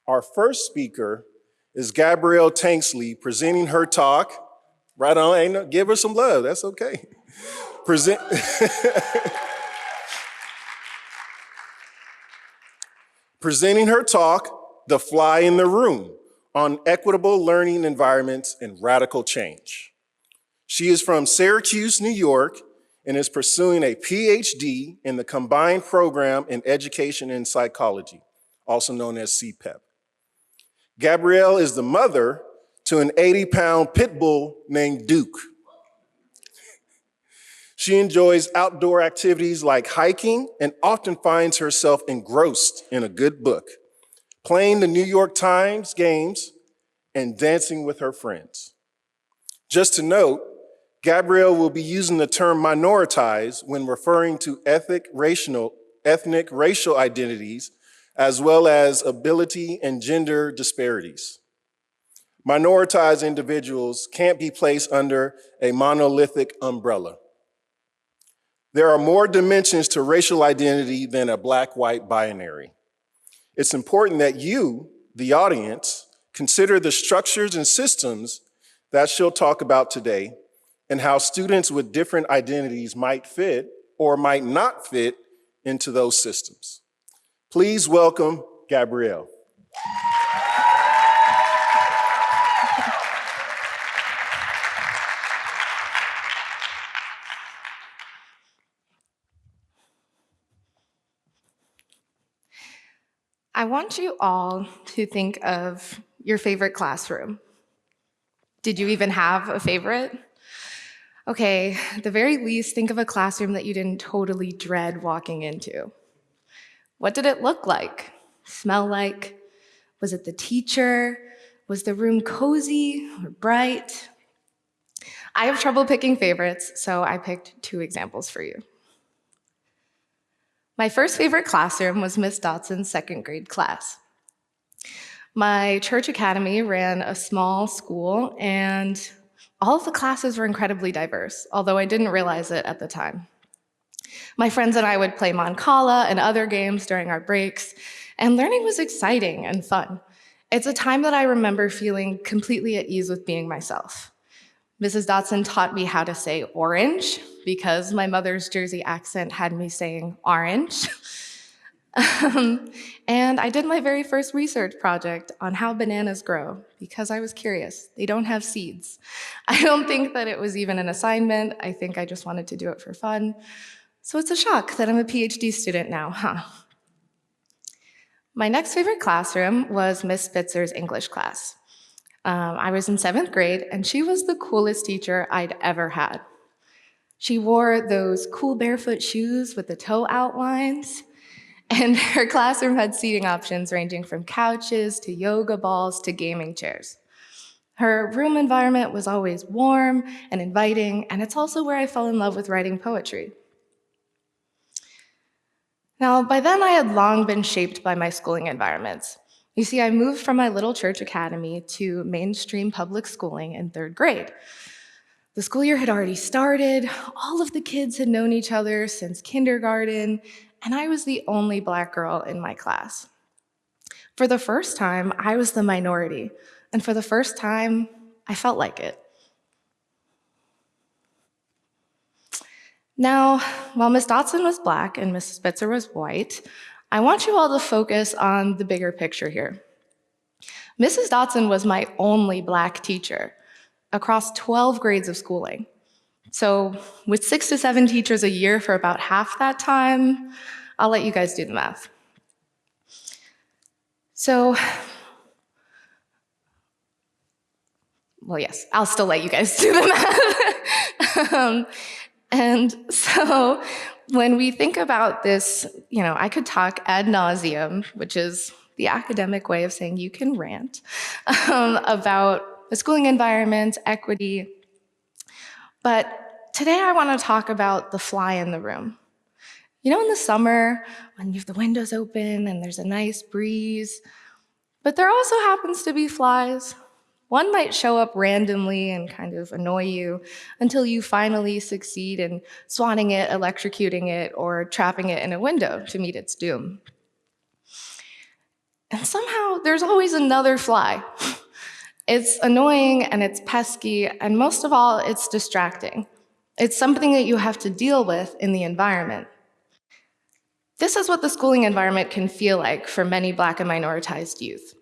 Our first speaker is Gabrielle Tanksley presenting her talk. Right on, give her some love, that's okay. Presenting her talk, The Fly in the Room, on equitable learning environments and radical change. She is from Syracuse, New York, and is pursuing a PhD in the combined program in education and psychology, also known as CPEP. Gabrielle is the mother to an 80-pound pit bull named Duke. She enjoys outdoor activities like hiking and often finds herself engrossed in a good book, playing the New York Times games and dancing with her friends. Just to note, Gabrielle will be using the term minoritized when referring to ethnic racial identities, as well as ability and gender disparities. Minoritized individuals can't be placed under a monolithic umbrella. There are more dimensions to racial identity than a black-white binary. It's important that you, the audience, consider the structures and systems that she'll talk about today and how students with different identities might fit or might not fit into those systems. Please welcome Gabrielle. I want you all to think of your favorite classroom. Did you even have a favorite? Okay, at the very least, think of a classroom that you didn't totally dread walking into. What did it look like? Smell like? Was it the teacher? Was the room cozy or bright? I have trouble picking favorites, so I picked 2 examples for you. My first favorite classroom was Miss Dotson's 2nd grade class. My church academy ran a small school, and all of the classes were incredibly diverse, although I didn't realize it at the time. My friends and I would play Mancala and other games during our breaks, and learning was exciting and fun. It's a time that I remember feeling completely at ease with being myself. Mrs. Dotson taught me how to say orange because my mother's Jersey accent had me saying orange. And I did my very first research project on how bananas grow because I was curious. They don't have seeds. I don't think that it was even an assignment. I think I just wanted to do it for fun. So it's a shock that I'm a PhD student now, huh? My next favorite classroom was Miss Spitzer's English class. I was in 7th grade, and she was the coolest teacher I'd ever had. She wore those cool barefoot shoes with the toe outlines, and her classroom had seating options ranging from couches to yoga balls to gaming chairs. Her room environment was always warm and inviting, and it's also where I fell in love with writing poetry. Now, by then I had long been shaped by my schooling environments. You see, I moved from my little church academy to mainstream public schooling in 3rd grade. The school year had already started, all of the kids had known each other since kindergarten, and I was the only Black girl in my class. For the first time, I was the minority, and for the first time, I felt like it. Now, while Miss Dotson was Black and Miss Spitzer was white, I want you all to focus on the bigger picture here. Mrs. Dotson was my only Black teacher across 12 grades of schooling. So with 6 to 7 teachers a year for about half that time, I'll let you guys do the math. So, well, yes, I'll still let you guys do the math. And so when we think about this, I could talk ad nauseum, which is the academic way of saying you can rant, about the schooling environment, equity. But today I want to talk about the fly in the room. In the summer, when you have the windows open and there's a nice breeze, but there also happens to be flies. One might show up randomly and kind of annoy you until you finally succeed in swatting it, electrocuting it, or trapping it in a window to meet its doom. And somehow there's always another fly. It's annoying and it's pesky, and most of all, it's distracting. It's something that you have to deal with in the environment. This is what the schooling environment can feel like for many Black and minoritized youth.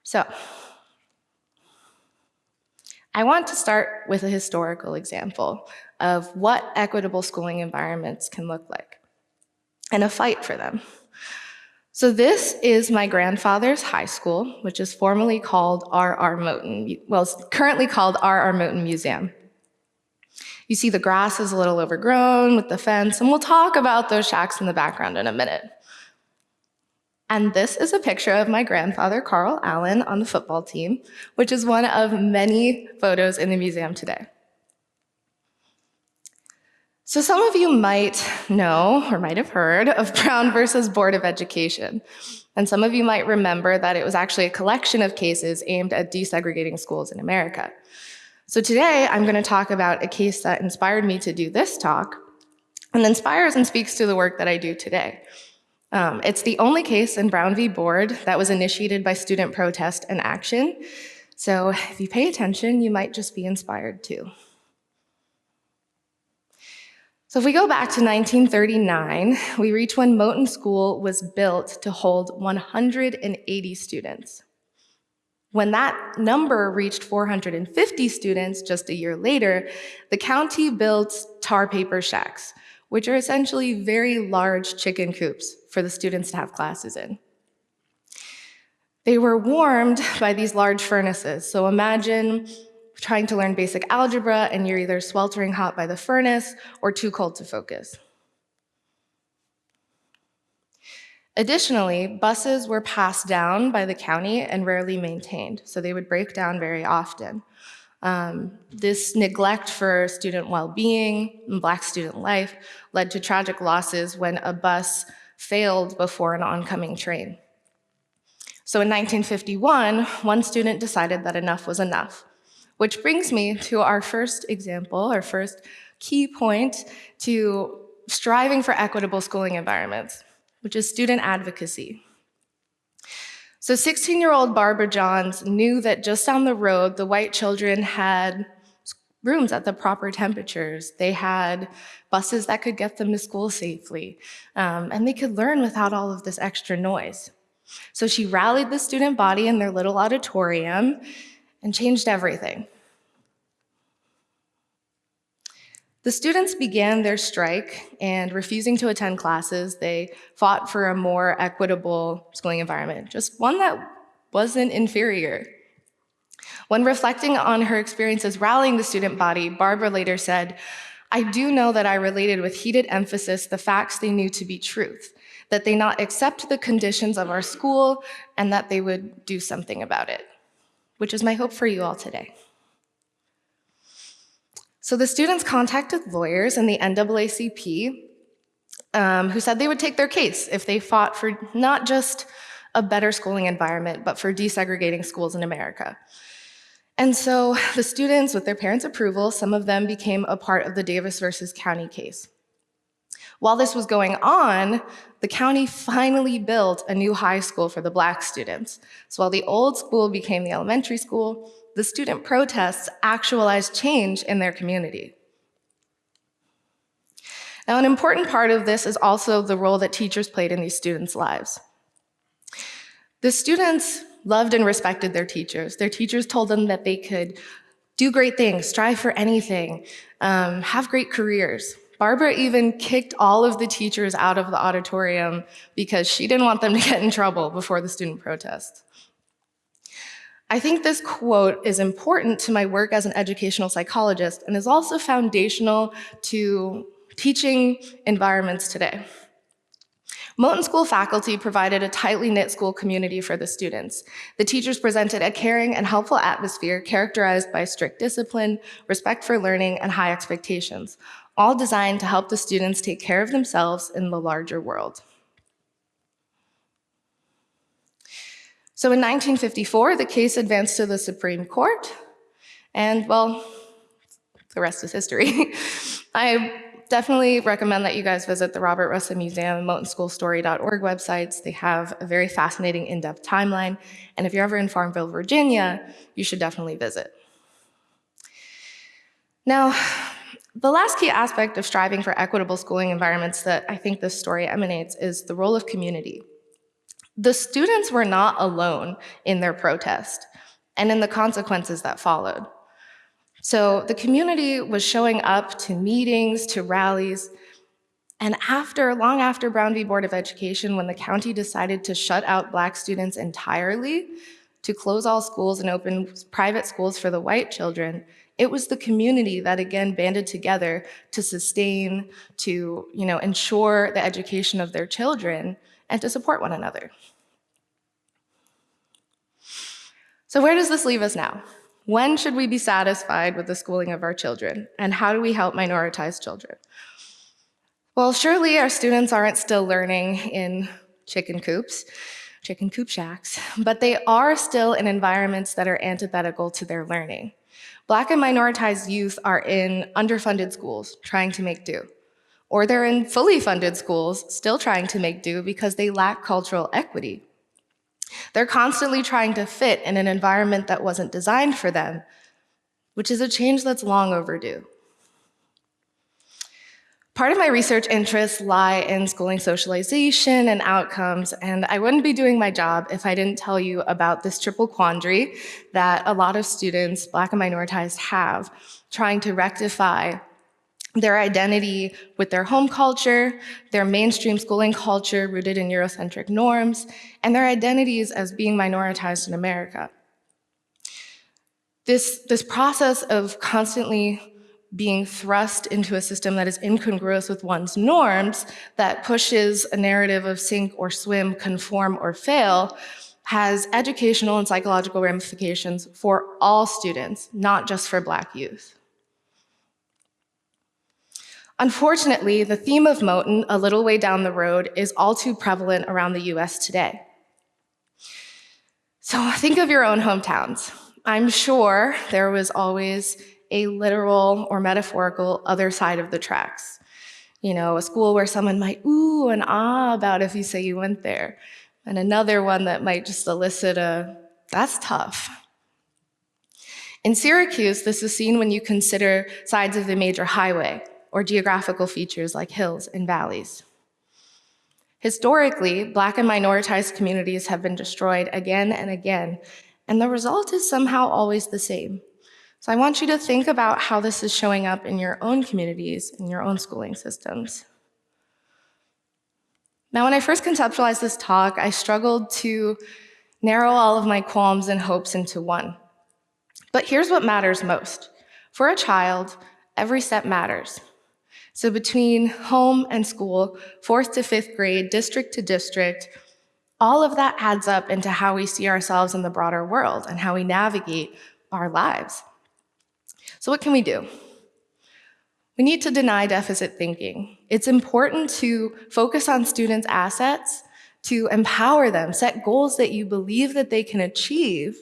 So, I want to start with a historical example of what equitable schooling environments can look like, and a fight for them. So this is my grandfather's high school, which is formerly called R.R. Moten, well, it's currently called R.R. Moten Museum. You see the grass is a little overgrown with the fence, and we'll talk about those shacks in the background in a minute. And this is a picture of my grandfather, Carl Allen, on the football team, which is one of many photos in the museum today. So some of you might know or might have heard of Brown versus Board of Education. And some of you might remember that it was actually a collection of cases aimed at desegregating schools in America. So today I'm going to talk about a case that inspired me to do this talk and inspires and speaks to the work that I do today. It's the only case in Brown v. Board that was initiated by student protest and action. So if you pay attention, you might just be inspired too. So if we go back to 1939, we reach when Moten School was built to hold 180 students. When that number reached 450 students just a year later, the county built tar paper shacks, which are essentially very large chicken coops for the students to have classes in. They were warmed by these large furnaces, so imagine trying to learn basic algebra and you're either sweltering hot by the furnace or too cold to focus. Additionally, buses were passed down by the county and rarely maintained, so they would break down very often. This neglect for student well-being and Black student life led to tragic losses when a bus failed before an oncoming train. So in 1951, one student decided that enough was enough. Which brings me to our first example, our first key point to striving for equitable schooling environments, which is student advocacy. So 16-year-old Barbara Johns knew that just down the road, the white children had rooms at the proper temperatures. They had buses that could get them to school safely, and they could learn without all of this extra noise. So she rallied the student body in their little auditorium and changed everything. The students began their strike, and refusing to attend classes, they fought for a more equitable schooling environment, just one that wasn't inferior. When reflecting on her experiences rallying the student body, Barbara later said, "I do know that I related with heated emphasis the facts they knew to be truth, that they not accept the conditions of our school, and that they would do something about it," which is my hope for you all today. So the students contacted lawyers and the NAACP, who said they would take their case if they fought for not just a better schooling environment, but for desegregating schools in America. And so the students, with their parents' approval, some of them became a part of the Davis versus County case. While this was going on, the county finally built a new high school for the Black students. So while the old school became the elementary school, the student protests actualized change in their community. Now, an important part of this is also the role that teachers played in these students' lives. The students loved and respected their teachers. Their teachers told them that they could do great things, strive for anything, have great careers. Barbara even kicked all of the teachers out of the auditorium because she didn't want them to get in trouble before the student protest. I think this quote is important to my work as an educational psychologist and is also foundational to teaching environments today. Moten School faculty provided a tightly knit school community for the students. The teachers presented a caring and helpful atmosphere characterized by strict discipline, respect for learning, and high expectations, all designed to help the students take care of themselves in the larger world. So in 1954, the case advanced to the Supreme Court, and well, the rest is history. I definitely recommend that you guys visit the Robert Russell Museum and MotonSchoolStory.org websites. They have a very fascinating in-depth timeline. And if you're ever in Farmville, Virginia, you should definitely visit. Now, the last key aspect of striving for equitable schooling environments that I think this story emanates is the role of community. The students were not alone in their protest and in the consequences that followed. So the community was showing up to meetings, to rallies, and long after Brown v. Board of Education, when the county decided to shut out Black students entirely, to close all schools and open private schools for the white children, it was the community that again banded together to sustain, to ensure the education of their children and to support one another. So where does this leave us now? When should we be satisfied with the schooling of our children? And how do we help minoritized children? Well, surely our students aren't still learning in chicken coop shacks, but they are still in environments that are antithetical to their learning. Black and minoritized youth are in underfunded schools trying to make do, or they're in fully funded schools still trying to make do because they lack cultural equity. They're constantly trying to fit in an environment that wasn't designed for them, which is a change that's long overdue. Part of my research interests lie in schooling socialization and outcomes, and I wouldn't be doing my job if I didn't tell you about this triple quandary that a lot of students, Black and minoritized, have trying to rectify their identity with their home culture, their mainstream schooling culture rooted in Eurocentric norms, and their identities as being minoritized in America. This process of constantly being thrust into a system that is incongruous with one's norms, that pushes a narrative of sink or swim, conform or fail, has educational and psychological ramifications for all students, not just for Black youth. Unfortunately, the theme of Moton, a little way down the road, is all too prevalent around the US today. So think of your own hometowns. I'm sure there was always a literal or metaphorical other side of the tracks. A school where someone might ooh and ah about if you say you went there, and another one that might just elicit a, that's tough. In Syracuse, this is seen when you consider sides of the major highway, or geographical features like hills and valleys. Historically, Black and minoritized communities have been destroyed again and again, and the result is somehow always the same. So I want you to think about how this is showing up in your own communities, in your own schooling systems. Now, when I first conceptualized this talk, I struggled to narrow all of my qualms and hopes into one. But here's what matters most. For a child, every step matters. So between home and school, 4th to 5th grade, district to district, all of that adds up into how we see ourselves in the broader world and how we navigate our lives. So what can we do? We need to deny deficit thinking. It's important to focus on students' assets, to empower them, set goals that you believe that they can achieve,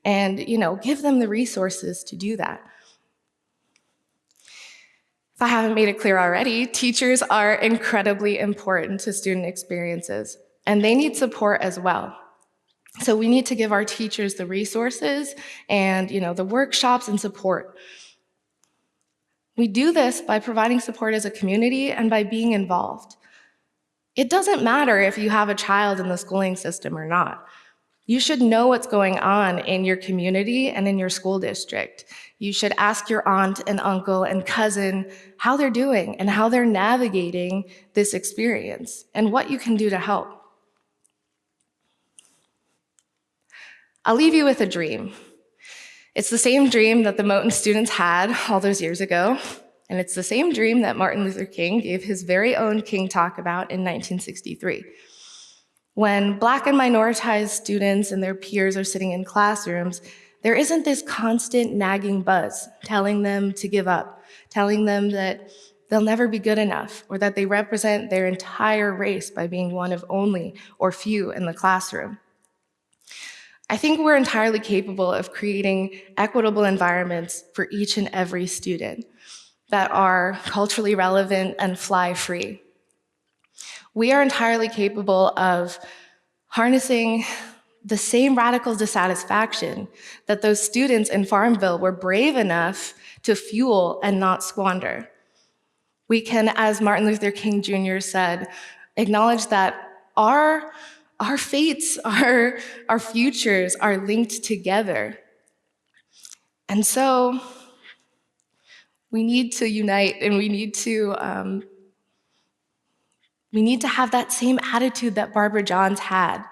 and give them the resources to do that. If I haven't made it clear already, teachers are incredibly important to student experiences, and they need support as well. So we need to give our teachers the resources and the workshops and support. We do this by providing support as a community and by being involved. It doesn't matter if you have a child in the schooling system or not. You should know what's going on in your community and in your school district. You should ask your aunt and uncle and cousin how they're doing and how they're navigating this experience and what you can do to help. I'll leave you with a dream. It's the same dream that the Moton students had all those years ago, and it's the same dream that Martin Luther King gave his very own King Talk about in 1963. When Black and minoritized students and their peers are sitting in classrooms, there isn't this constant nagging buzz telling them to give up, telling them that they'll never be good enough, or that they represent their entire race by being one of only or few in the classroom. I think we're entirely capable of creating equitable environments for each and every student. that are culturally relevant and fly free. We are entirely capable of harnessing the same radical dissatisfaction that those students in Farmville were brave enough to fuel and not squander. We can, as Martin Luther King Jr. said, acknowledge that our fates, our futures are linked together. And so we need to unite, and we need to have that same attitude that Barbara Johns had.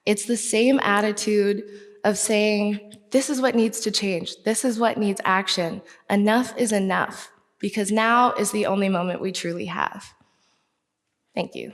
It's the same attitude of saying, this is what needs to change. This is what needs action. Enough is enough, because now is the only moment we truly have. Thank you.